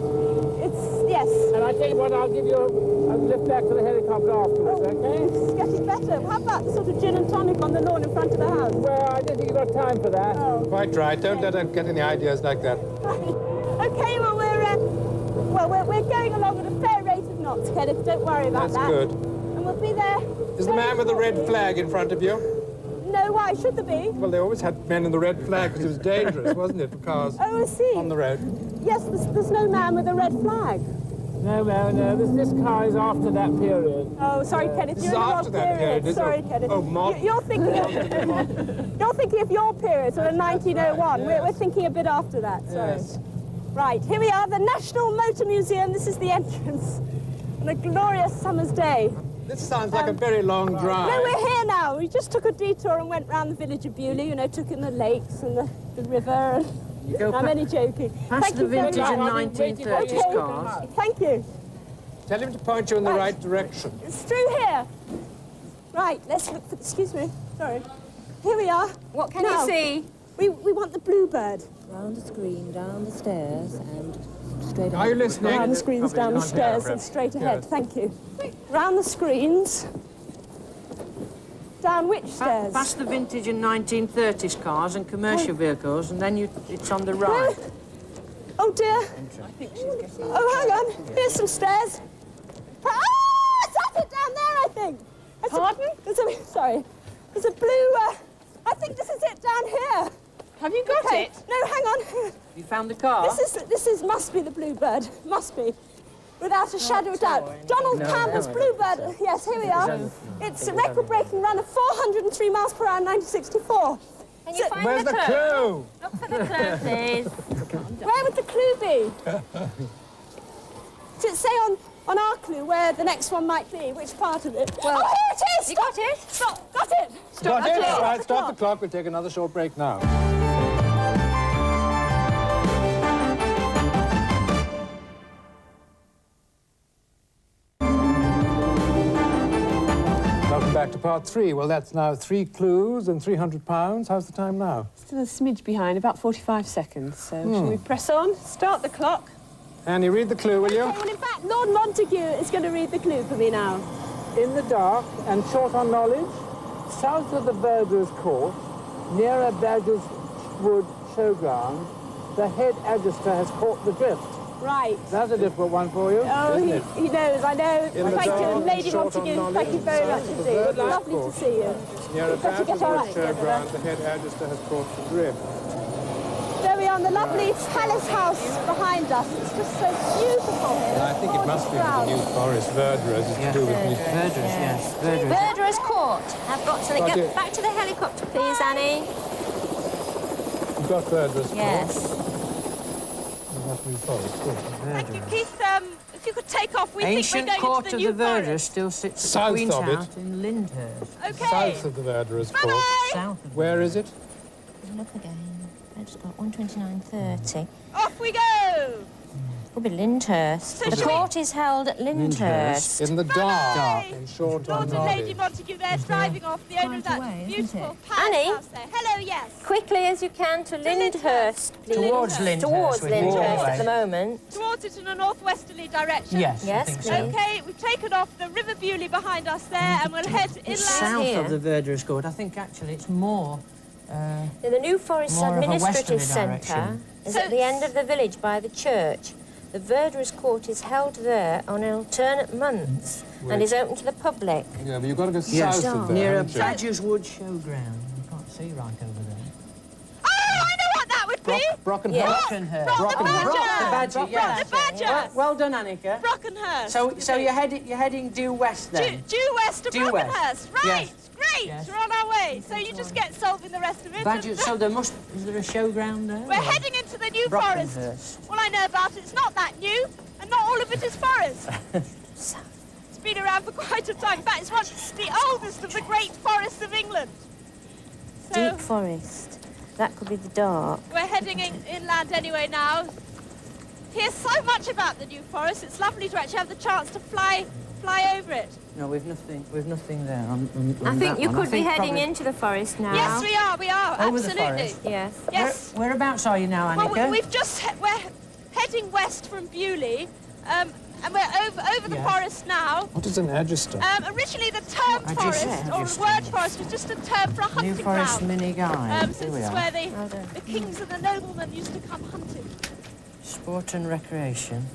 Yes. And I tell you what, I'll give you a lift back to the helicopter afterwards, okay? It's getting better. How about sort of gin and tonic on the lawn in front of the house? Well, I don't think you've got time for that. Quite right. Don't let her get any ideas like that. Okay, well, we're going along at a fair rate of knots, Kenneth. Don't worry about That's that. good. And we'll be there. Is the man with the red flag in front of you? No, why should there be? Well, they always had men in the red flag because it was dangerous, wasn't it, for cars Oh, I see. on the road? Yes, there's no man with a red flag. No. This car is after that period. Oh, sorry, Kenneth. This You're is in the after wrong that period, is it? Sorry, Kenneth. Oh, mod. You're thinking of your period, sort of 1901. We're thinking a bit after that. Sorry. Yes. Right, here we are, the National Motor Museum. This is the entrance on a glorious summer's day. This sounds like a very long drive. No, we're here now. We just took a detour and went round the village of Bewley, you know, took in the lakes and the river. go I'm only joking. past Thank the you very vintage much. and much. 1930s Okay. cars. Thank you. Tell him to point you in the Right. right direction. It's through here. Right, let's look for... Excuse me. Sorry. Here we are. What can Now, you see? We want the bluebird. Round the screen, down the stairs, and straight Are you ahead. listening? Round the screens, down the Probably can't hear, stairs and straight Yes. ahead. Thank you. Round the screens. Down which stairs? Past the vintage and 1930s cars and commercial vehicles, and then it's on the right. Oh dear. Oh, hang on. Here's some stairs. Ah, that's it down there, I think. Pardon? Sorry. There's a blue... I think this is it down here. Have you got it? No, hang on. You found the car? This must be the Bluebird. Must be. Without a shadow of doubt. Donald Campbell's Bluebird. Yes, here we are. It's a record-breaking run of 403 miles per hour in 1964. Can you find Where's the clue? Look for the clue, please. Where would the clue be? Does it say on our clue where the next one might be? Which part of it? Well, oh, here it is! You got it? Stop! Got it! Got it? All right, stop the clock. We'll take another short break now. Welcome back to part 3. Well, that's now 3 clues and £300. How's the time now? Still a smidge behind, about 45 seconds. So shall we press on? Start the clock. Annie, read the clue, will you? Okay, well, in fact, Lord Montague is going to read the clue for me now. In the dark and short on knowledge, south of the Verger's Court, near a Badger's Wood showground, the head Adjuster has caught the drift. Right. That's a difficult one for you, Oh, isn't it? he knows, I know. In the Thank dark you, and Lady short on Montague. knowledge, Thank you very much south of the indeed. Verger's Lovely to Court. see you. Near a We've got to Badger's get our Wood act together. showground, the head Adjuster has caught the drift. There we are on the lovely palace house behind us. It's just so beautiful here. I think it must be the New Forest Verderers. It's to do with these Verderers, yes. Verderers. Verderers Court. I've got something. Got Get it. back to the helicopter, please, Annie. You've got Verderers. Yes. New Forest. Good. Thank you, Keith. If you could take off, we Ancient think we're going court into the of New the Verderers Forest. still sits at South the Queen's of it. House in Lyndhurst. Okay. South of the Verderers Court. Bye-bye. South of Where is it? Look again. It's got 129.30. Off we go. Will be Lyndhurst. So The shall we- court is held at Lyndhurst. In the dark. Bye. And short on Lord and Lady knowledge. Montague there driving off, the owner of that away, isn't beautiful it? palace Annie? house there. Hello, yes. Quickly as you can to Lyndhurst, please. Towards Lyndhurst. Towards with the Lyndhurst motorway. at the moment. Towards it in a northwesterly direction. Yes, I Yes, think so. please. Okay, we've taken off the River Bewley behind us there, and we'll head inland. South here. of the Verderers Court. I think actually it's more... In the New Forest More of a Administrative westerly Centre direction. is So- at the end of the village by the church. The Verderers Court is held there on alternate months and is open to the public. Yeah, but you've got to go Yes, south of there. near a haven't you? Badger's Wood showground. You can't see right over there. Oh, I know what that would be. Brockenhurst. Yeah. Brockenhurst. Brock the Badger. The Badger, yes. The Badger. Well done, Anneka. Brockenhurst. So you're heading due west then? Due west to Due west. Brockenhurst. Right. Yes. Great. Yes. We're on our way. So you just get solving the rest of it. Badger, and- so is there a showground there? We're heading into the New Forest. Brockenhurst. All I know about it's not that new, and not all of it is forest. It's been around for quite a time. In fact, it's once the oldest of the great forests of England. So Deep forest. That could be the dark. we're heading inland anyway now. Hear so much about the New Forest. It's lovely to actually have the chance to fly over it. No, we've nothing there. On I think that you one. I could be think heading probably into the forest now. Yes, we are. Over the Absolutely. forest? Yes. Yes. Whereabouts are you now, Anneka? Well, we've just we're heading west from Bewley, and we're over the Yes. forest now. What is an adjuster? Originally, the term forest, or the word forest, was just a term for a hunting New Forest ground. Mini Guide. So Here this we is are. where Well done. the kings and the noblemen used to come hunting. Sport and recreation.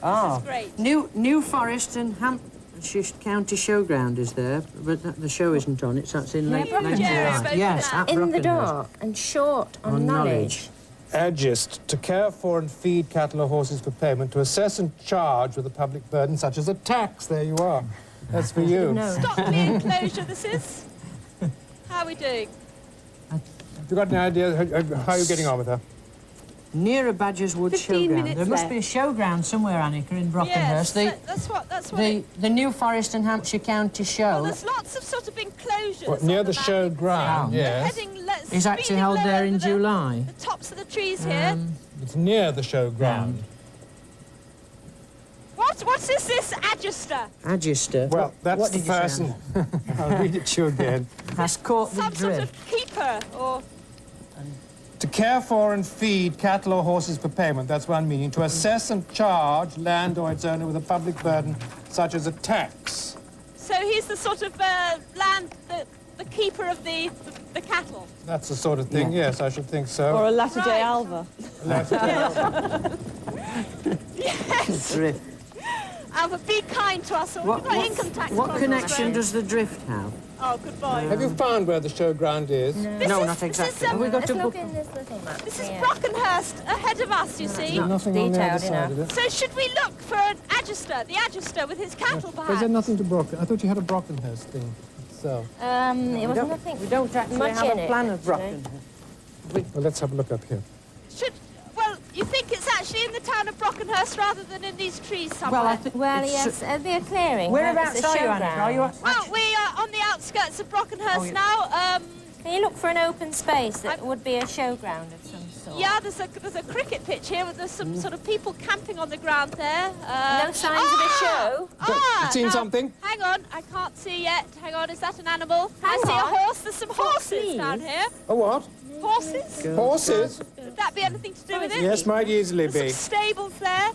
This is great. New Forest and Hampshire County Showground is there, but the show isn't on. It's in late Brockenhurst. July. Spoke Yes, about. at In the Brockenhurst. dark and short on knowledge. Adjust, to care for and feed cattle or horses for payment, to assess and charge with a public burden such as a tax. There you are. That's for you. No. Stockley enclosure, this is. How are we doing? Have you got any idea how you're getting on with her? Near a Badger's Wood 15 showground. minutes There must left. be a showground somewhere, Anneka, in Brockenhurst. Yes, that's what the New Forest and Hampshire County Show well, there's lots of sort of enclosures. What, near on the map, show you can see. ground, We're yes. heading, is actually speeding held low there in over July. The tops of the trees here. It's near the show ground. What's this adjuster? Adjuster. Well, that's what the did you say, person. I'll read it to you again. has caught the Some sort drift. of keeper or... To care for and feed cattle or horses for payment, that's one meaning. To assess and charge land or its owner with a public burden, such as a tax. So he's the sort of the keeper of the cattle. That's the sort of thing, yes, I should think so. Or a latter-day Right. Alva. Yes. Drift. Alva, be kind to us or we've got income tax What problems. connection does the drift have? Oh, good boy. Have you found where the showground is? No, not exactly. Have we got to book? in this little map. This is Brockenhurst ahead of us, you see. There's nothing on the other detailed side of it. So should we look for an Adjuster, the Adjuster with his cattle, Is perhaps? there nothing to Brocken? I thought you had a Brockenhurst thing itself. It wasn't nothing. We don't actually much have in a it, plan of actually. Brocken. Well, let's have a look up here. Well, you think it's actually in the town of Brockenhurst rather than in these trees somewhere? Well, I think Well, it's, yes, it'd be a clearing. Whereabouts It's a are you, Anneka? Are you showground. Well, we are on the outskirts of Brockenhurst now. Can you look for an open space that would be a showground of some sort? Yeah, there's a cricket pitch here with some sort of people camping on the ground there. No signs of a show? You've seen now, something? Hang on, I can't see yet. Hang on, is that an animal? Hang I see on. a horse. There's some horses please. down here. A what? Horses? Horses? Would that be anything to do with it? Yes, might easily There's be. some stables there.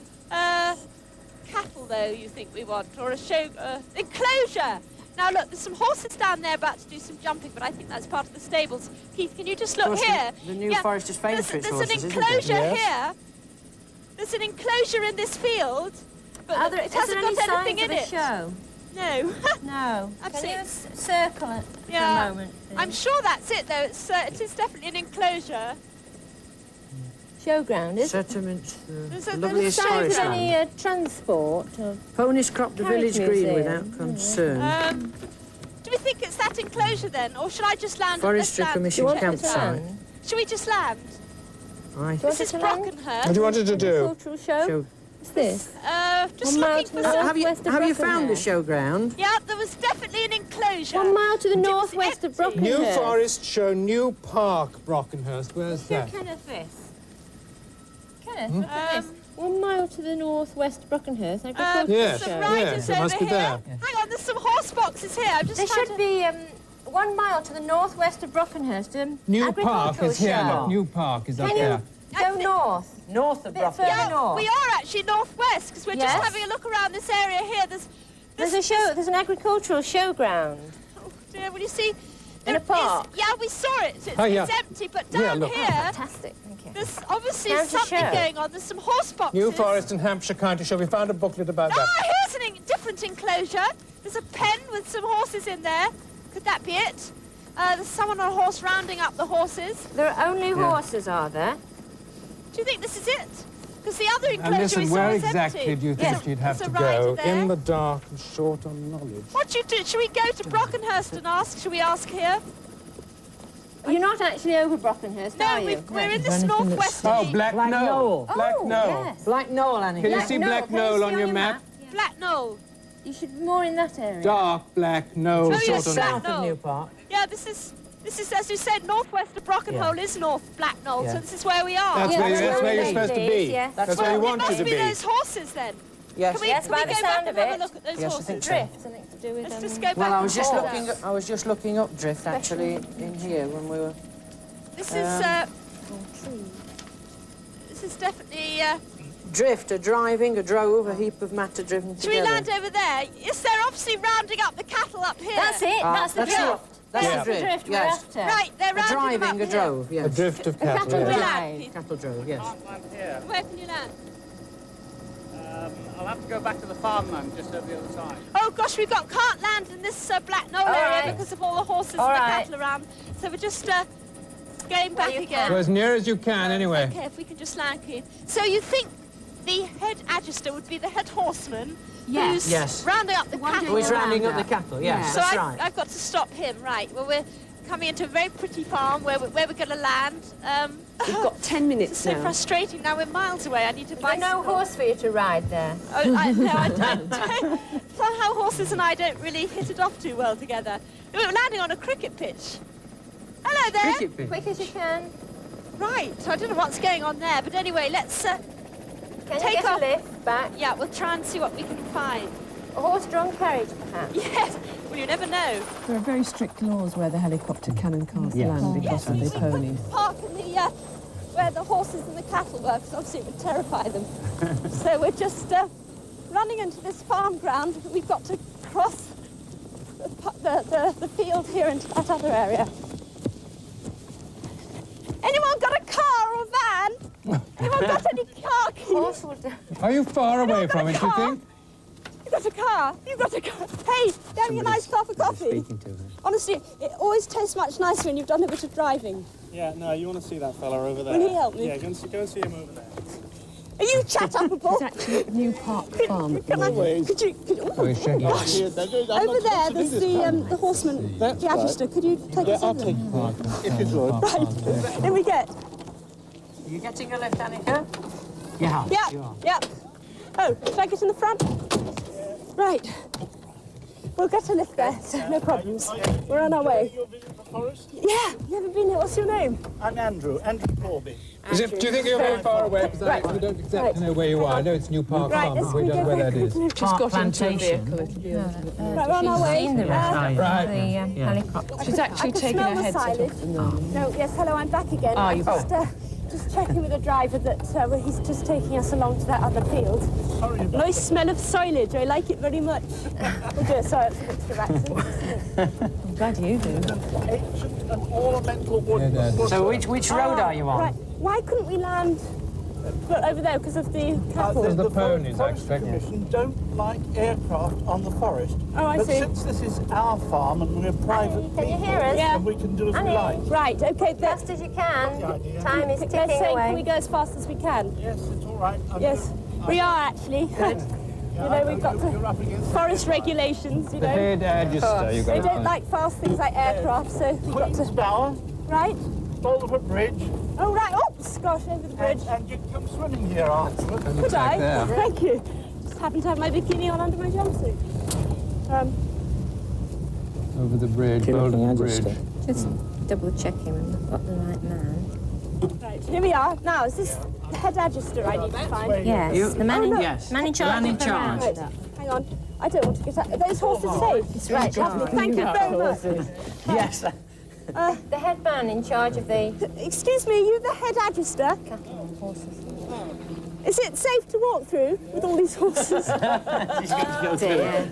Cattle, though, you think we want, or a show enclosure. Now look, there's some horses down there about to do some jumping, but I think that's part of the stables. Keith, can you just look course, here? the New Forest is famous for its horses, There's an isn't it? enclosure Yes. here. There's an enclosure in this field, but it Is there hasn't any got signs anything of in a it. show? No. No. I've Can seen- you circle it for Yeah. a moment? please? I'm sure that's it, though. It is definitely an enclosure. Showground, is it? settlements, There's the a- lovely there's a sign historic Is there land. any transport? Or Ponies crop the carriage village green museum? without concern. Do we think it's that enclosure then, or should I just land? Forestry at this Commission Do you want it to campsite. land? Should we just land? I This is to land? Brockenhurst. What do you want it to do? Cultural show? show. What's this? Just 1 mile looking to for the some. Have you northwest of have you found the Brockenhurst. showground? Yeah, there was definitely an enclosure. 1 mile to the It was northwest of empty. Brockenhurst. New Forest show, New Park, Brockenhurst. Where's Here, that? Kenneth, this. Kenneth, look at this. 1 mile to the northwest of Brockenhurst. Agricultural Yes, some show. riders yes, it must over be here. there. Hang on, there's some horse boxes here. I'm just There trying should to... be 1 mile to the northwest of Brockenhurst. New Park is here. show. Look, New Park is up Can there. you go north? North of Bit Brockenhurst. further Yeah, north. we are actually northwest because we're Yes. just having a look around this area here. There's a show. There's an agricultural showground. Oh dear, will you see? In a There is- park? Yeah, we saw it. It's, Oh, yeah. it's empty, but Yeah, down look. here, Fantastic. Thank you. there's obviously How's the something show? going on. There's some horse boxes. New Forest and Hampshire County Show. We found a booklet about that. Ah, here's a different enclosure. There's a pen with some horses in there. Could that be it? There's someone on a horse rounding up the horses. There are only horses, are there? Do you think this is it? Because the other And enclosure we listen, saw where was exactly empty. do you think Yes. you'd have There's to a rider go? there. In the dark and short on knowledge. What do you do? Should we go to Brockenhurst and ask? Should we ask here? You're not actually over Brockenhurst, No, are you? we're in this anything that's- northwesterly. Oh, Black Black Knoll. Knoll. Black Oh, Knoll. yes. Black Knoll, Anneka. Can you see Black Can you Knoll see on your map? Black Knoll. You should be more in that area. Dark Black Knoll. Oh, yes, short on Black South Knoll. of New Park. Yeah, this is, as you said, northwest of Brockenhole is North Black Knoll, so Yeah. this is where we are. That's Yeah, where, that's that's where where we you're need supposed to these, be. yes. That's where you Well, want it you must to be be. those horses then. Yes. Can we, Yes, can by we the go sound back of and have a it. look at those Yes, I horses? think so. Drift, something to do with Let's them. just go back Well, I and was just forth. looking up drift actually in here when we were. This is definitely. Drift, a driving, a drove, a heap of matter driven Should we together. land over there? Yes, they're obviously rounding up the cattle up here. That's it. That's the that's drift. it. That's Yeah. the drift. Drift we're Yes. after. Right, they're A rounding them up driving, a here. drove. A Yes. drift of cattle. cattle yes. We'll drive. land, Keith. Cattle drove. Yes. I'm here. Where can you land? I'll have to go back to the farmland just over the other side. Oh gosh, can't land in this Black Knoll All area right. because of all the horses All and the right. cattle around. So we're just going back you again. Go as near as you can, anyway. Okay, if we can just land, Keith. So you think the head Adjuster would be the head horseman who's Yes. rounding up the cattle? Oh, he's rounding up the cattle. Yes, So that's right. I've got to stop him, right? Well, we're coming into a very pretty farm where we're going to land. We've got 10 minutes It's so now. frustrating. Now we're miles away. I need to buy There's no horse for you to ride there. Oh, no, I don't. Somehow horses and I don't really hit it off too well together. We're landing on a cricket pitch. Hello there. Cricket pitch. Quick as you can. Right, I don't know what's going on there, but anyway, let's... Can you Take get off. a lift back? yeah, we'll try and see what we can find. A horse-drawn carriage, perhaps? Yes, well, you never know. There are very strict laws where the helicopter can and can't land because of the ponies. Park in the, where the horses and the cattle were, because obviously it would terrify them. So we're just running into this farm ground. We've got to cross the field here into that other area. Anyone got a car or a van? Anyone got any car keys? Horse would... Are you far away from it, do you think? The got a car. You've got a car. Hey, having a nice cup of coffee. Honestly, it always tastes much nicer when you've done a bit of driving. Yeah, no, you want to see that fella over there. Will he help me? Yeah, go and see him over there. Are you chat-uppable? It's actually at New Park Farm. Could you over there, there's the horseman, the Agister. Could you take us over? I'll take you. If you could. Right, in we get. Are you getting a lift, Anneka? Yeah. Yeah, yeah. Oh, should I get in the front? Right. We'll get a lift there, so no problems. We're on our way. You'll visit the forest? Yeah, never been here. What's your name? I'm Andrew Corby. Do you think you're very far away? Because we don't exactly know where you are. I know it's New Park Farm, but we don't know where that is. We've just got into a vehicle. It'll be Right, we're on our way. Helicopter. She's actually taking her headset off. No, yes, hello, I'm back again. I'm just checking with the driver that he's just taking us along to that other field. Nice smell of silage. I like it very much. Oh dear, sorry, it's a mixture of accents. I'm glad you do. Ancient and ornamental wood. So which road are you on? Right, why couldn't we land over there because of the cattle? The ponies, I expect. The Commission don't like aircraft on the forest. Oh, I see. But since this is our farm and we're private people, Can you hear us? Yeah. and we can do as we like. Right, okay. Fast as you can. Time is They're ticking saying, away. can we go as fast as we can? Yes, it's all right. Yes, we are actually. You know, we've got the forest regulations, you know. Head Agister, you've got They don't like fast things like aircraft, so we've got to... Bower, Right? Boulder Bridge. Oh, right. Oops, gosh, over the bridge. And you can come swimming here afterwards. Could I? Thank you. Just happen to have my bikini on under my jumpsuit. Over the bridge, Boulder Bridge. Just double checking we've got the right man. Right, here we are. Now, is this the head Agister I need to find? Yes, the man in, Yes. man in charge. Man in charge. Right, hang on. I don't want to get out. Are those horses safe? It's right. Lovely. Thank you very much. Yes. The head man in charge of the Excuse me, are you the head Agister? horses. Is it safe to walk through with all these horses? She's got to go through.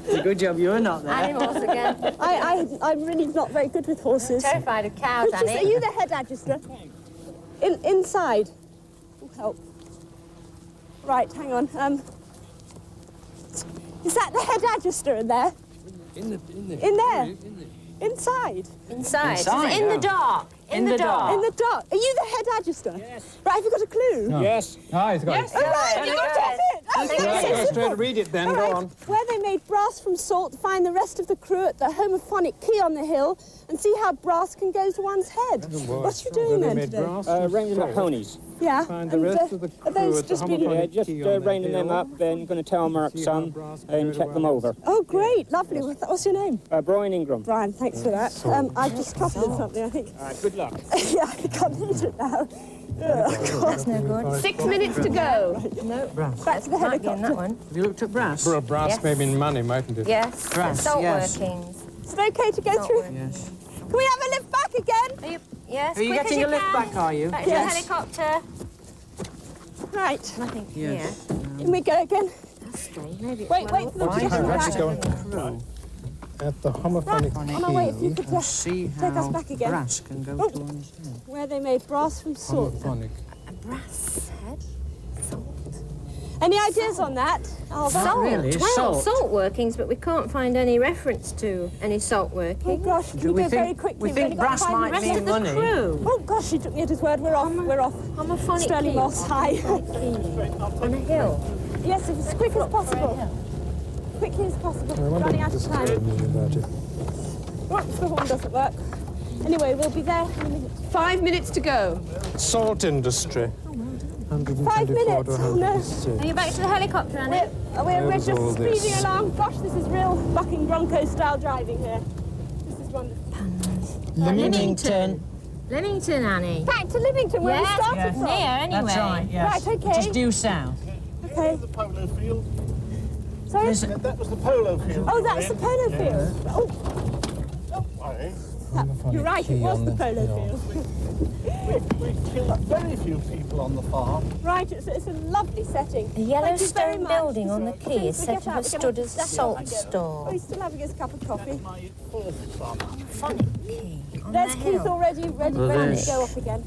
It's a good job you're not there. Animals again. I'm really not very good with horses. Terrified of cows, Are Annie. you the head Agister? Inside. Oh, help. Right, hang on. Is that the head Agister in there? In there? Inside? Inside. Is it in the dark? In the dark. In the dark. Are you the head Agister? Yes. Right, have you got a clue? No. Yes. Ah, he's got it. Oh, right, you got it. Oh, Go straight to read it then, go on. Where they made brass from salt, find the rest of the crew at the homophonic key on the hill and see how brass can go to one's head. What are you doing then today? Reining up ponies. Yeah. Find the rest of the crew are those at the just been... homophonic Just key on the reining them hill. up, then going to tow them up some and check them over. Oh, great. Lovely. What's your name? Brian Ingram. Brian, thanks for that. I've just copied something, I think. Good luck. Yeah, I can't eat it now. That's no good. 6 minutes to go. No. Back to the Might be in that helicopter. one. Have you looked at brass? For a brass, Yes. maybe in money, mightn't it? Yes. Brass, Salt yes. workings. Is it okay to go Salt through? workings. Yes. Can we have a lift back again? Are you, yes, Are you quick getting as a lift can. back, are you? Back to Yes. the helicopter. Right. Nothing Yes. here. Can we go again? That's strange. Maybe it's Wait for them to get I'm us actually back. going at the homophonic On our way, if you key. could See take us how back again. brass can go Oh. to one's head. Where they made brass from salt. Homophonic. a brass head. Salt. Any ideas on that? Oh, Salt. really? Well, Salt? workings, but we can't find any reference to any salt Oh working. gosh, can Do we we go think- very quickly? we We've think only got to brass find the might rest mean of the money. Crew. Oh gosh, he took me at his word. We're off. We're off. Homophonic Sterling key. Moss High. On a hill. Yes, as quick as possible. Quickly as possible. Running out of time. About it. Oops, the horn doesn't work. Anyway, we'll be there in a minute. 5 minutes to go. Salt industry. 124 5 minutes. to Oh, no. 106. Are you back to the helicopter, Annie? We're was just all speeding this? along. Gosh, this is real bucking Bronco style driving here. This is wonderful. Leamington. Leamington, Annie. Back to Livingston, where we Yes, started from. near anyway. That's right, yes. Right, okay. Just due south. Okay. The polo field. Sorry? That was the polo field. Oh, that's the polo field. Oh, Don't worry. you're right, it was the polo field. We've killed very few people on the farm. Right, it's a lovely setting. A yellow Thank you very stone much. building on the As quay soon is as we said get to out, have we're stood gonna as a dash salt out. store. Oh, he's still having his cup of coffee. My fourth son. Phonic key on There's the Keith hill. already ready to go off again.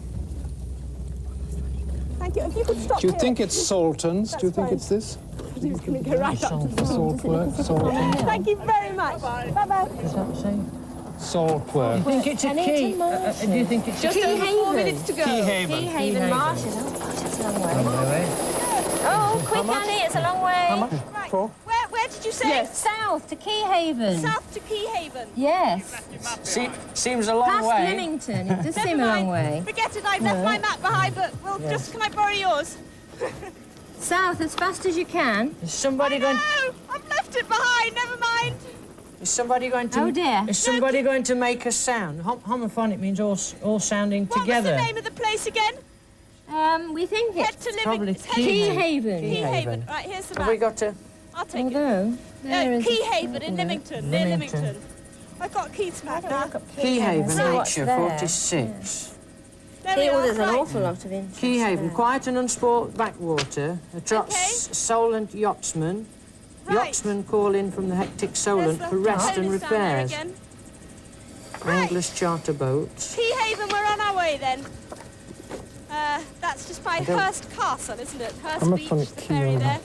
Thank you. If you could stop Do you here. think it's Saltons? Do you That's think fine. it's this? thought he was going to go right up to the Salt work, salt work. Thank you very much. Bye-bye. Does that say? Salt work. Do you think it's a key? Do you think it's Just over 4 minutes to go. Keyhaven Marshes. Oh, gosh, that's a long way. Oh, quick, Annie, it's a long way. How much? Right. 4? Where did you say? Yes. South to Keyhaven. South to Keyhaven. Yes. Seems a long Past way. Lymington. It does Never seem a long mind. way. Forget it, I've left my map behind, but can I borrow yours? South as fast as you can. Is somebody going? No, I've left it behind, never mind. Is somebody going to? Oh dear. Is somebody going to make a sound? Homophonic means all sounding together. What's the name of the place again? We think Head it's to probably Keyhaven. Keyhaven. Right, here's the map. Have we got to? I'll take Although, there is Keyhaven in Lymington, near Lymington. Lymington. I've got Keith's map now. Keyhaven, See what's Hampshire, there. 46. There we Well, are. there's an Right. awful lot of interest. Keyhaven, there. quiet and unsport backwater, attracts Solent yachtsmen. Right. Yachtsmen call in from the hectic Solent There's for the rest and bonus down there repairs. again. Right. English charter boats. Keyhaven, we're on our way then. That's just by Hurst Castle, isn't it? Hurst Beach, the ferry there.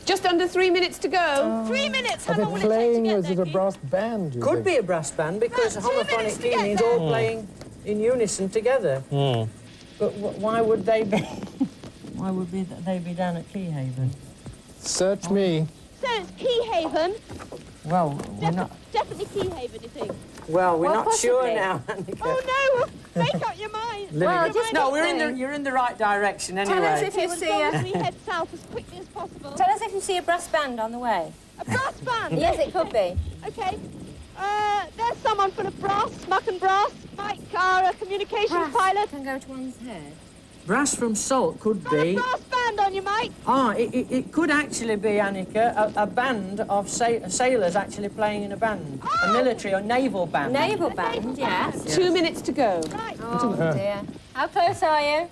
Just under 3 minutes to go. 3 minutes, how Are they long will it take to playing, or get is it there, a Keith? brass band, do you Could think? be a brass band because About 2 minutes homophonic to key get means there. all playing in unison together. But why would they be? Why would they be down at Keyhaven? Search me. So it's Keyhaven. Well, we're not. Definitely Keyhaven, you think? Well, we're Well, not sure possibly. now, Annika. Oh no! Make up your mind. Well, just No, think. you're in the right direction Tell us anyway. if you As see long as a... we head south as quickly as possible. Tell us if you see a brass band on the way. A brass band. Yes, it could be. Okay. There's someone full of brass, muck and brass. Mike, our communications pilot. Can go to one's head. Brass from Salt could Got a be. brass band on you, Mike. It could actually be, Annika, a band of sailors actually playing in a band. A military or naval band. Naval band, yes. 2 minutes to go. Right. Oh dear. How close are you?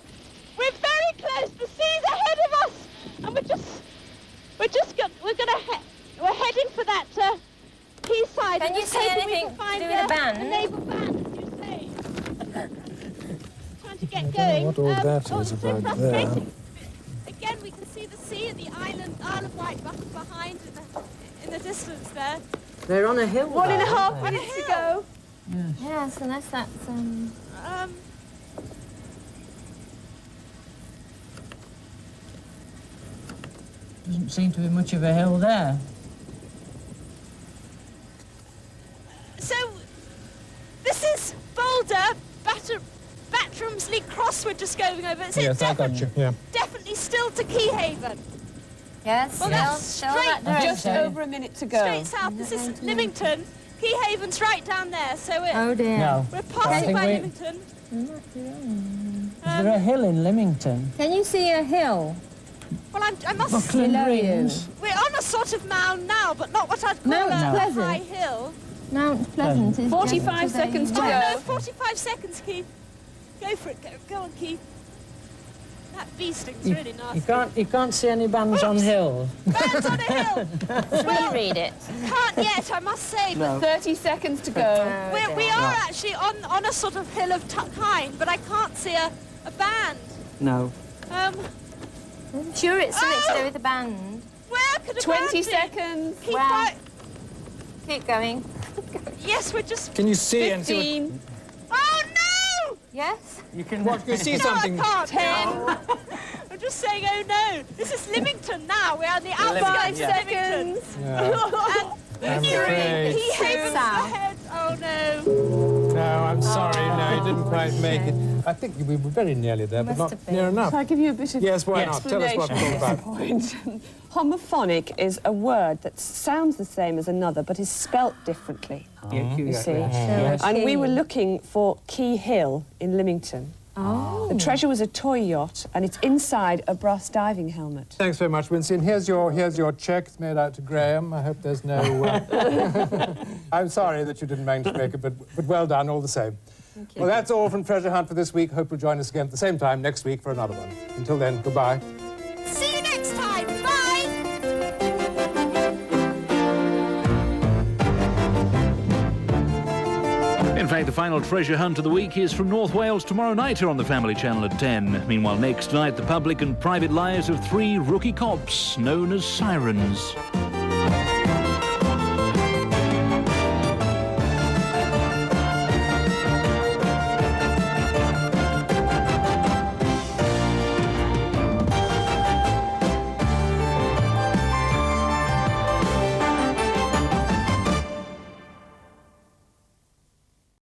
We're very close. The sea's ahead of us, and we're heading for that quayside. Can and you just see hoping we anything can find to do with the band? A naval band, as you say. Trying to get I don't going. know what all that oh, is it's so about there. frustrating. Again, we can see the sea and the Isle of Wight behind in the distance there. They're on a hill. 1.5 minutes to go. Yes, unless that's Doesn't seem to be much of a hill there. So, this is Boulder, Battersea Cross we're just going over. Is Yes, it I got you, yeah. definitely still to Keyhaven? yes. Well, that's straight, Just over a minute to go. straight south. This is Lymington. Keyhaven's right down there, so Oh dear. No. we're I passing think by we- Lymington. Is there a hill in Lymington? Can you see a hill Well, I must Buckland below you? Greens. We're on a sort of mound now, but not what I'd call Mount a Pleasant. high hill. Mount Pleasant is 45 just seconds to Oh, go. no, 45 seconds, Keith. Go for it. Go on, Keith. That bee sting's really nasty. You can't see any bands on hills. Bands on a hill. Well, read it. Can't yet, I must say. But 30 seconds to go. we are actually on a sort of hill of kind, but I can't see a band. No. Um, I'm sure it's something to do with the band. where could a 20 band be? seconds. Keep Well. right. Keep going. Yes, we're just. Can you see and see 15. Oh no! Yes? You can what? Can you see No, something? I can't. 10. I'm just saying, oh no! This is Lymington now. We're on the outskirts of Lymington. Yeah. I'm afraid. Keyhaven's South. ahead. Oh no! No, I'm sorry. No, you didn't quite make it. I think we were very nearly there, but Must not have been. near enough. Shall I give you a bit of Yes, why not? Tell us what it's all about. point. Homophonic is a word that sounds the same as another, but is spelt differently. You see? And we were looking for Key Hill in Lymington. Oh. The treasure was a toy yacht, and it's inside a brass diving helmet. Thanks very much, Winston. Here's your cheque. It's made out to Graham. I hope there's no... I'm sorry that you didn't manage to make it, but well done all the same. Thank you. Well, that's all from Treasure Hunt for this week. Hope you'll join us again at the same time next week for another one. Until then, goodbye. See you next time. Bye. In fact, the final treasure hunt of the week is from North Wales tomorrow night here on the Family Channel at 10. Meanwhile, next night, the public and private lives of 3 rookie cops known as Sirens.